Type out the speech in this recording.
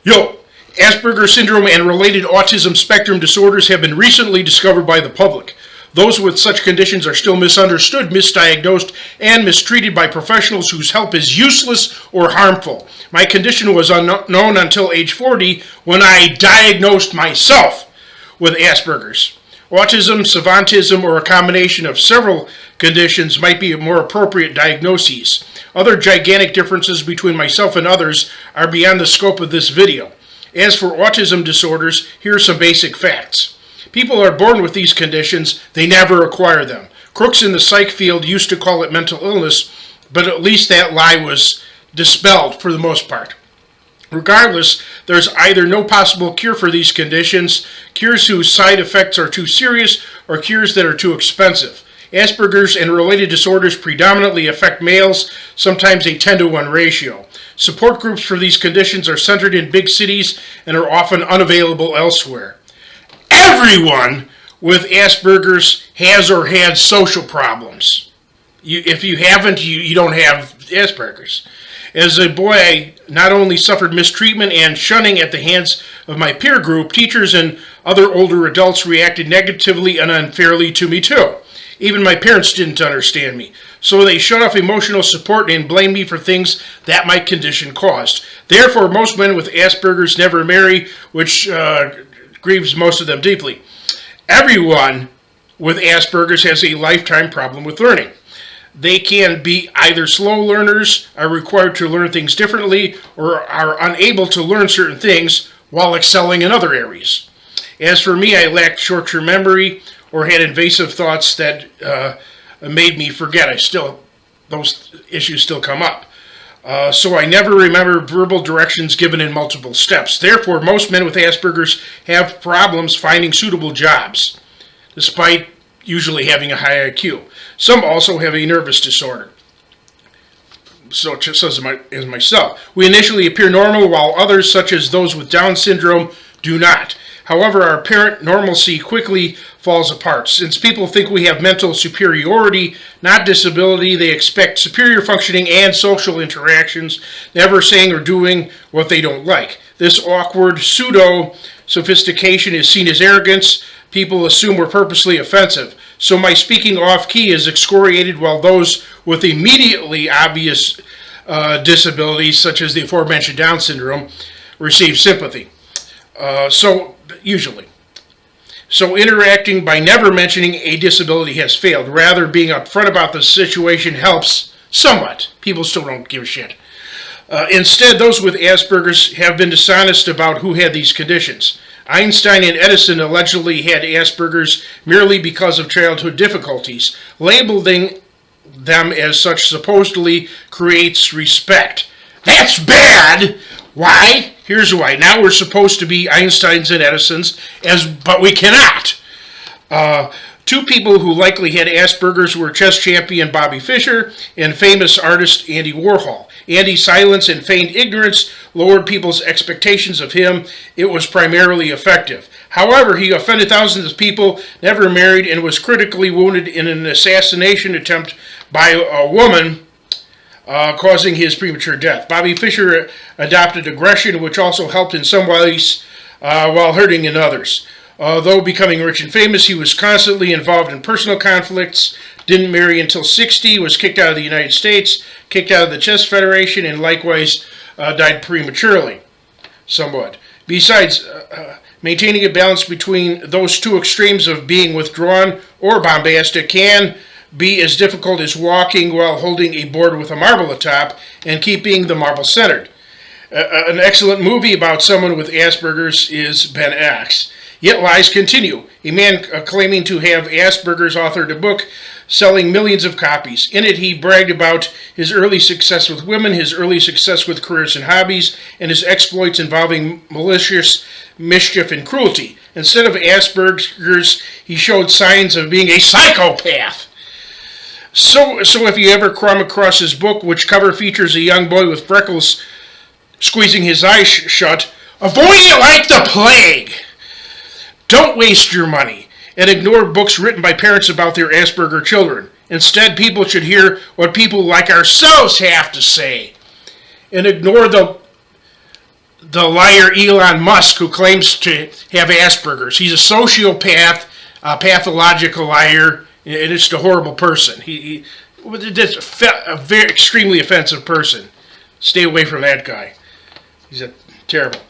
Yo, Asperger syndrome and related autism spectrum disorders have been recently discovered by the public. Those with such conditions are still misunderstood, misdiagnosed, and mistreated by professionals whose help is useless or harmful. My condition was unknown until age 40 when I diagnosed myself with Asperger's. Autism, savantism, or a combination of several conditions might be more appropriate diagnoses. Other gigantic differences between myself and others are beyond the scope of this video. As for autism disorders, here are some basic facts. People are born with these conditions, they never acquire them. Crooks in the psych field used to call it mental illness, but at least that lie was dispelled for the most part. Regardless, there's either no possible cure for these conditions, cures whose side effects are too serious, or cures that are too expensive. Asperger's and related disorders predominantly affect males, sometimes a 10-to-1 ratio. Support groups for these conditions are centered in big cities and are often unavailable elsewhere. Everyone with Asperger's has or had social problems. If you haven't, you don't have Asperger's. As a boy, I not only suffered mistreatment and shunning at the hands of my peer group, teachers and other older adults reacted negatively and unfairly to me too. Even my parents didn't understand me, so they shut off emotional support and blamed me for things that my condition caused. Therefore, most men with Asperger's never marry, which grieves most of them deeply. Everyone with Asperger's has a lifetime problem with learning. They can be either slow learners, are required to learn things differently, or are unable to learn certain things while excelling in other areas. As for me, I lacked short-term memory or had invasive thoughts that made me forget. Those issues still come up. So I never remember verbal directions given in multiple steps. Therefore, most men with Asperger's have problems finding suitable jobs, despite usually having a high IQ. Some also have a nervous disorder. So just as myself. We initially appear normal, while others, such as those with Down syndrome, do not. However, our apparent normalcy quickly falls apart. Since people think we have mental superiority, not disability, they expect superior functioning and social interactions, never saying or doing what they don't like. This awkward pseudo-sophistication is seen as arrogance. People assume we're purposely offensive. So my speaking off-key is excoriated, while those with immediately obvious disabilities, such as the aforementioned Down syndrome, receive sympathy. So interacting by never mentioning a disability has failed. Rather, being upfront about the situation helps somewhat. People still don't give a shit. Instead, those with Asperger's have been dishonest about who had these conditions. Einstein and Edison allegedly had Asperger's merely because of childhood difficulties. Labeling them as such supposedly creates respect. That's bad! Why? Here's why. Now we're supposed to be Einsteins and Edisons, but we cannot. Two people who likely had Asperger's were chess champion Bobby Fischer and famous artist Andy Warhol. Andy's silence and feigned ignorance lowered people's expectations of him. It was primarily effective. However, he offended thousands of people, never married, and was critically wounded in an assassination attempt by a woman, causing his premature death. Bobby Fischer adopted aggression, which also helped in some ways while hurting in others. Though becoming rich and famous, he was constantly involved in personal conflicts, didn't marry until 60, was kicked out of the United States, kicked out of the Chess Federation, and likewise died prematurely, somewhat. Besides, maintaining a balance between those two extremes of being withdrawn or bombastic can be as difficult as walking while holding a board with a marble atop and keeping the marble centered. An excellent movie about someone with Asperger's is Ben X. Yet lies continue. A man claiming to have Asperger's authored a book selling millions of copies. In it, he bragged about his early success with women, his early success with careers and hobbies, and his exploits involving malicious mischief and cruelty. Instead of Asperger's, he showed signs of being a psychopath. So if you ever come across his book, which cover features a young boy with freckles squeezing his eyes shut, avoid it like the plague. Don't waste your money and ignore books written by parents about their Asperger children. Instead, people should hear what people like ourselves have to say and ignore the the liar Elon Musk, who claims to have Asperger's. He's a sociopath, a pathological liar, and it's a horrible person. He's a very extremely offensive person. Stay away from that guy. He's a terrible.